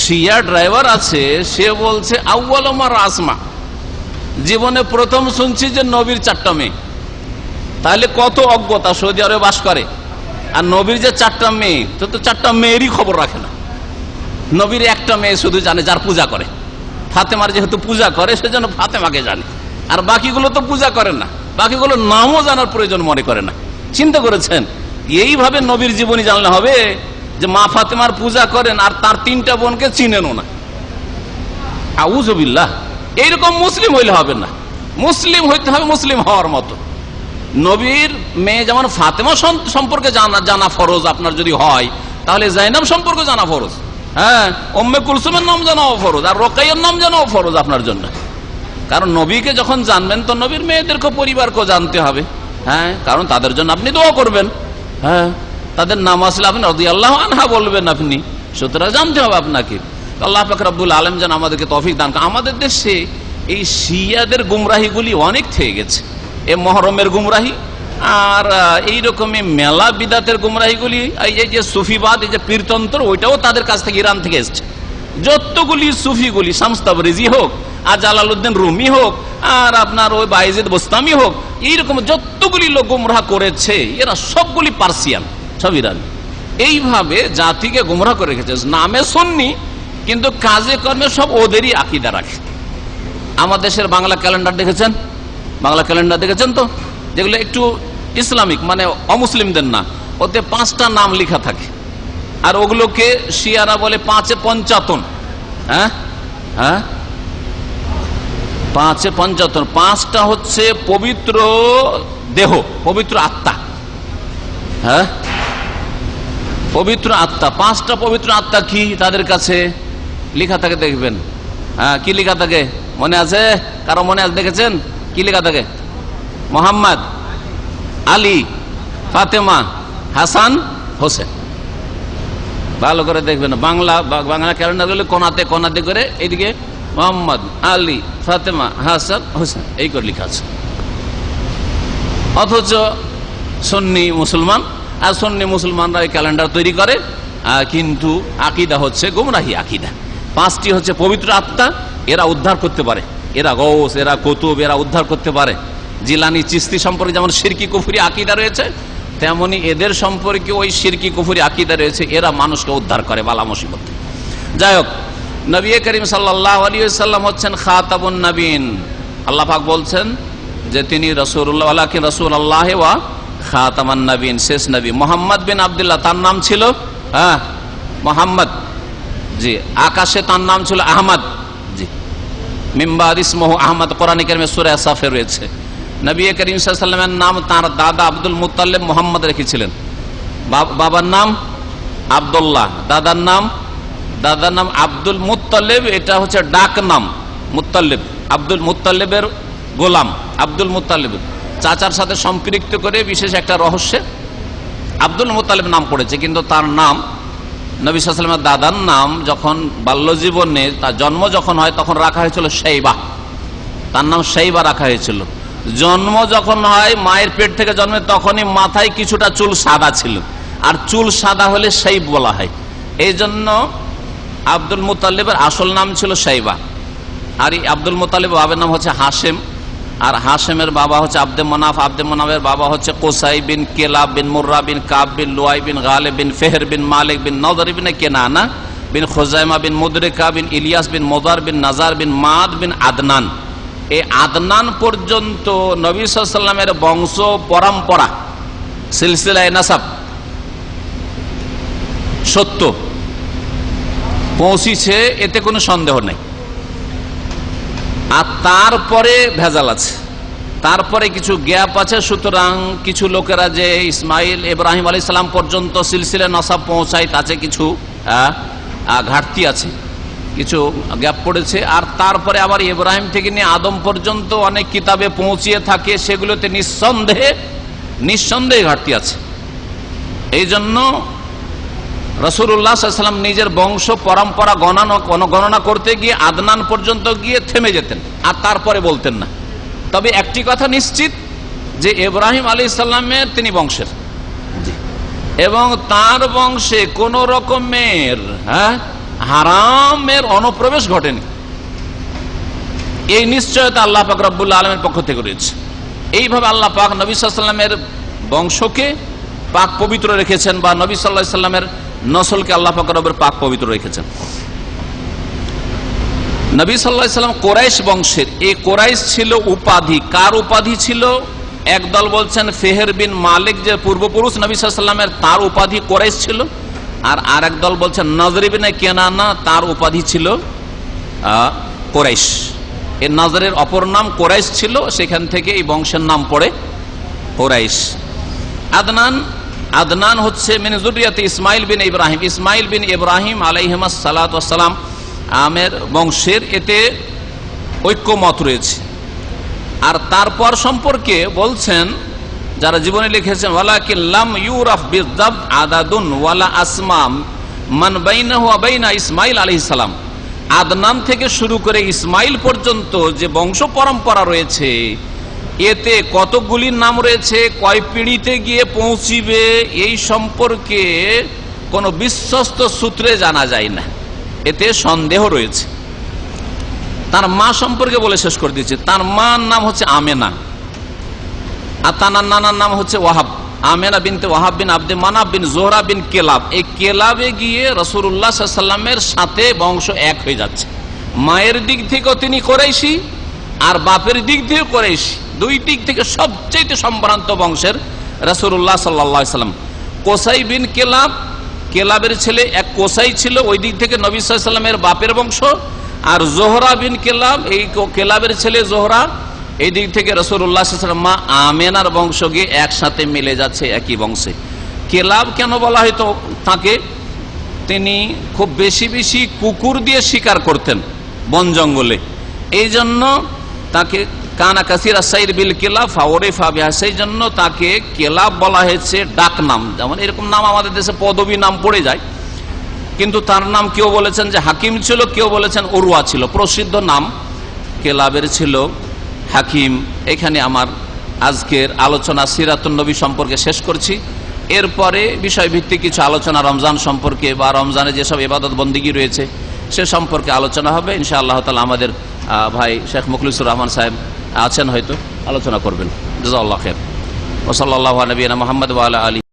শিয়া ড্রাইভার আছে সে বলছে আউয়াল মার আসমা, জীবনে প্রথম শুনছি যে নবীর 4টা মেয়ে। তাহলে কত অজ্ঞতা, সৌদি আরবে বাস করে, আর নবীর যে 4টা মেয়ে, তো 4টা মেয়েরই খবর রাখে না। নবীর একটা মেয়ে শুধু জানে, যার পূজা করে, ফাতেমার যেহেতু পূজা করে সেজন্য ফাতেমাকে জানে, আর বাকিগুলো তো পূজা করে না, বাকিগুলো নামও জানার প্রয়োজন মনে করে না। চিন্তা করেছেন এইভাবে নবীর জীবনী জানলে হবে যে মা ফাতেমার পূজা করেন আর তার 3টা বোনকে চিনেনও না? আউযুবিল্লাহ। এইরকম মুসলিম হইলে হবে না, মুসলিম হইতে হবে মুসলিম হওয়ার মতো। নবীর মেয়ে যেমন ফাতেমা সম্পর্কে জানা ফরজ আপনার যদি হয়, তাহলে জাইনাব সম্পর্কে জানা ফরজ, হ্যাঁ, উম্মে কুলসুমের নাম জানাও ফরজ, আর রোকাইয়ার নাম জানাও ফরজ আপনার জন্য। কারণ নবীকে যখন জানবেন তো নবীর মেয়েদেরকে, পরিবারকে জানতে হবে, হ্যাঁ, কারণ তাদের জন্য আপনি দোয়া করবেন, হ্যাঁ, তাদের নাম আসলে আপনি রাদিয়াল্লাহু আনহা বলবেন আপনি, সুতরাং জানতে হবে আপনাকে। আল্লাহ পাক রব্বুল আলামিন যেন আমাদেরকে তৌফিক দান করেন। আমাদের দেশে এই শিয়াদের গুমরাহিগুলি অনেক থেকে গেছে, এই মহরমের গুমরাহি, আর এইরকমই মেলা বিদাতের গুমরাহিগুলি, এই যে সুফিবাদ, এই যে পীরতন্ত্র, ওইটাও তাদের কাছ থেকে, ইরান থেকে এসছে। যতগুলি সুফিগুলি, শামস তাবরিজি হোক, আর জালালউদ্দিন রুমি হোক, আর আপনার ওই বাইজিদ বোস্তামি হোক, এইরকম যতগুলি লোক গুমরাহ করেছে, এরা সবগুলি পার্সিয়ান, সব ইরান। এইভাবে জাতিকে গুমরাহ করে রেখেছে। নামে সুন্নি কিন্তু কাজে কর্মে সব ওদেরই আকীদা রাখে। আমার দেশের বাংলা ক্যালেন্ডার দেখেছেন? বাংলা ক্যালেন্ডার দেখেছেন তো, যেগুলো একটু ইসলামিক, মানে অমুসলিমদের না, ওতে 5টা নাম লেখা থাকে, আর ওগুলোকে শিয়ারা বলে 5-এ 55। হ্যাঁ হ্যাঁ, 5-এ 55। 5টা হচ্ছে পবিত্র দেহ, পবিত্র আত্মা, হ্যাঁ, পবিত্র আত্মা। 5টা পবিত্র আত্মা কি তাদের কাছে লেখা থাকে দেখবেন। হ্যাঁ, কি লেখা থাকে মনে আছে? কারো মনে আছে? দেখেছেন কি লেখা থাকে? মোহাম্মদ, আলী, ফাতেমা, হাসান, হোসেন। ভালো করে দেখবেন, বাংলা ক্যালেন্ডার গুলো কোনাতে কোনাতে করে এইদিকে মোহাম্মদ, আলী, ফাতেমা, হাসান, হোসেন এই করে লেখা আছে। অথচ সুন্নি মুসলমান, আর সুন্নি মুসলমানরা এই ক্যালেন্ডার তৈরি করে, কিন্তু আকীদা হচ্ছে গুমরাহি আকীদা। 5টি হচ্ছে পবিত্র আত্মা, এরা উদ্ধার করতে পারে, এরা গৌস, এরা কুতুব, এরা উদ্ধার করতে পারে। জিলানি, চিশতি সম্পর্কে যেমন শিরকি কুফরি আকীদা রয়েছে, তেমনি এদের সম্পর্কে ওই শিরকি কুফরি আকীদা রয়েছে। এরা মানুষকে উদ্ধার করে বালা মুসিবত। যাই হোক, নবী করিম সাল্লাল্লাহু আলাইহি ওয়াসাল্লাম হচ্ছেন খাতাবুন নবীন। আল্লাহ পাক বলছেন যে তিনি রাসূলুল্লাহ, ওয়ালাকিন রাসূলুল্লাহ ওয়া খাতামান নবীন, শেষ নবী। মুহাম্মদ বিন আব্দুল্লাহ তার নাম ছিল, হ্যাঁ, মুহাম্মদ, জি। আকাশে তার নাম ছিল আহমদ, জি। মিম্বাদ ইসমহু আহমদ, কোরআন কারীমে সূরা সাফে রয়েছে। নবী করিম সাল্লাল্লাহু আলাইহি ওয়াসাল্লামের নাম তার দাদা আব্দুল মুত্তালিব মুহাম্মদ রেখেছিলেন। বাবার নাম আব্দুল্লাহ, দাদার নাম আব্দুল মুত্তালিব। এটা হচ্ছে ডাক নাম মুত্তালিব, আব্দুল মুত্তালিবের গোলাম আব্দুল মুত্তালিব। চাচার সাথে সম্পৃক্ত করে বিশেষ একটা রহস্যে আব্দুল মুত্তালিব নাম পড়েছে, কিন্তু তার নাম, নবী সাল্লাল্লাহু আলাইহি ওয়াসাল্লামের দাদার নাম যখন বাল্য জীবনে তার জন্ম যখন হয় তখন রাখা হয়েছিল শাইবা, তার নাম শাইবা রাখা হয়েছিল। জন্ম যখন হয়, মায়ের পেট থেকে জন্মে, তখনই মাথায় কিছুটা চুল সাদা ছিল, আর চুল সাদা হলে শাইব বলা হয়। এই জন্য আব্দুল মুত্তালিবের আসল নাম ছিল শাইবা। আর এই আব্দুল মুত্তালিব বাবার নাম হচ্ছে হাশেম, আর হাশেমের বাবা হচ্ছে আব্দে মনাফ, আব্দে মনাফের বাবা হচ্ছে কোসাই বিন কেলাব বিন মুর্রা বিন কাব বিন লুয়াই বিন গালেব বিন ফেহর বিন মালিক বিন নদর বিন কেনানা বিন খুজাইমা বিন মুদরিকা বিন ইলিয়াস বিন মোদার বিন নাজার বিন মাদ বিন আদনান। এই আদনান পর্যন্ত নবী সাল্লাল্লাহু আলাইহি ওয়াসাল্লামের বংশ পরম্পরা, সিলসিলায়ে নাসাব সত্য পৌঁছিছে, এতে কোনো সন্দেহ নেই। আর তারপরে ভেজাল আছে, তারপরে কিছু গ্যাপ আছে। সুতরাং কিছু লোকেরা যে ইসমাইল ইব্রাহিম আলাইহিস সালাম পর্যন্ত সিলসিলা নাসাব পৌঁছায়, তাতে কিছু ঘাটতি আছে। কিছু গ্যাপ পড়েছে। আর তারপরে আবার ইব্রাহিম থেকে নিয়ে আদম পর্যন্ত অনেক কিতাবে পৌঁছিয়ে থাকে, সেগুলোতে নিঃসন্দেহে ঘাটতি আছে। এই জন্য রাসূলুল্লাহ সাল্লাল্লাহু আলাইহি ওয়াসাল্লাম নিজের বংশ পরম্পরা গণনা করতে গিয়ে আদনান পর্যন্ত গিয়ে থেমে যেতেন, আর তারপরে বলতেন না। তবে একটি কথা নিশ্চিত যে ইব্রাহিম আলাইহিস সালামের তিনি বংশের, এবং তার বংশে কোন রকমের হারামের অনুপ্রবেশ ঘটেনি, এই নিশ্চয়তা আল্লাহ পাক রব্বুল আলামিনের পক্ষ থেকে রয়েছে। এইভাবে আল্লাহ পাক নবী সাল্লাল্লাহু আলাইহি ওয়াসাল্লামের বংশকে পাক পবিত্র রেখেছেন, বা নবী সাল্লাল্লাহু আলাইহি ওয়াসাল্লামের নসলকে আল্লাহ পাক রব্বুল পাক পবিত্র রেখেছেন। নবী সাল্লাল্লাহু আলাইহি ওয়াসাল্লাম কুরাইশ বংশের। এই কুরাইশ ছিল উপাধি। কার উপাধি ছিল? একদল বলছেন ফেহের বিন মালিক, যে পূর্বপুরুষ নবী সাল্লাল্লাহু আলাইহি ওয়াসাল্লামের, তার উপাধি কুরাইশ ছিল। আর আরেক দল বলছেন নজর ইবনে কেনানা, তার উপাধি ছিল কুরাইশ। এই নজরের অপর নাম কুরাইশ ছিল, সেখান থেকে এই বংশের নাম পড়ে কুরাইশ। আদনান হচ্ছে মিন যুররিয়াতি ইসমাইল বিন ইব্রাহিম, ইসমাইল বিন ইব্রাহিম আলাইহিমাস সালাতু ওয়াস সালাম আমের বংশের। এতে ঐক্যমত রয়েছে। আর তারপর সম্পর্কে বলছেন যারা জীবনে লিখেছেন, ওয়ালাকিন লাম ইউরাফ বিযাবত আদাদুন ওয়ালা আসমা মান বাইনাহু ওয়া বাইনা ইসমাইল আলাইহিস সালাম। আদনান থেকে শুরু করে ইসমাইল পর্যন্ত যে বংশ পরম্পরা রয়েছে, এতে কতগুলি নাম রয়েছে, কয় পিঢ়িতে গিয়ে পৌঁছিবে, এই সম্পর্কে কোনো বিশ্বস্ত সূত্রে জানা যায় না, এতে সন্দেহ রয়েছে। তার মা সম্পর্কে বলে শেষ করে দিয়েছে। তার মার নাম হচ্ছে আমেনা, আর তার নানার নাম হচ্ছে ওয়াহাব। আমেনা বিনতে ওয়াহাব বিন আব্দে মানাফ বিন জোহরা বিন কেলাব। এই কেলাবে গিয়ে রাসূলুল্লাহ সাল্লাল্লাহু আলাইহি ওয়াসাল্লামের সাথে বংশ এক হয়ে যাচ্ছে। মায়ের দিক থেকেও তিনি কুরাইশি, আর বাপের দিক থেকে কুরাইশি, দুই দিক থেকে সবচেয়ে সম্ভ্রান্ত বংশের রাসূলুল্লাহ সাল্লাল্লাহু আলাইহি ওয়াসাল্লাম। কোসাই বিন কেলাব, কেলাবের ছেলে এক কোসাই ছিল, ওই দিক থেকে নবী সাল্লাল্লাহু আলাইহি ওয়াসাল্লামের বাপের বংশ। আর জোহরা বিন কেলাব, এই কেলাবের ছেলে জোহরা, এই দিক থেকে রাসূলুল্লাহ সাল্লাল্লাহু আলাইহি ওয়াসাল্লাম মা আমেনার বংশ গিয়ে একসাথে মিলে যাচ্ছে একই বংশে। কেলাব কেন বলা হয়তো তাকে? তিনি খুব বেশি বেশি কুকুর দিয়ে শিকার করতেন বন জঙ্গলে, এই জন্য তাকে কানা কাসির আসাইর বিল কেলাব ফাওরিফা বিহা, সেই জন্য তাকে কেলাব বলা হয়েছে ডাক নাম। যেমন এরকম নাম আমাদের দেশে পদবী নাম পড়ে যায়, কিন্তু তার নাম কেউ বলেছেন যে হাকিম ছিল, কেউ বলেছেন উরওয়া ছিল। প্রসিদ্ধ নাম কেলাবের ছিল হাকিম। এখানে আমার আজকের আলোচনা সিরাতুন নবী সম্পর্কে শেষ করছি। এরপরে বিষয়ভিত্তিক কিছু আলোচনা রমজান সম্পর্কে, বা রমজানে যেসব ইবাদত বন্দিগি রয়েছে সে সম্পর্কে আলোচনা হবে ইনশাআল্লাহ তাআলা। আমাদের ভাই শেখ মুখলিসুর রহমান সাহেব আছেন, হয়তো আলোচনা করবেন। জাযাকাল্লাহু খাইর। ওয়া সাল্লাল্লাহু আলা নবিয়িনা মুহাম্মদ ওয়া আলা আলিহি।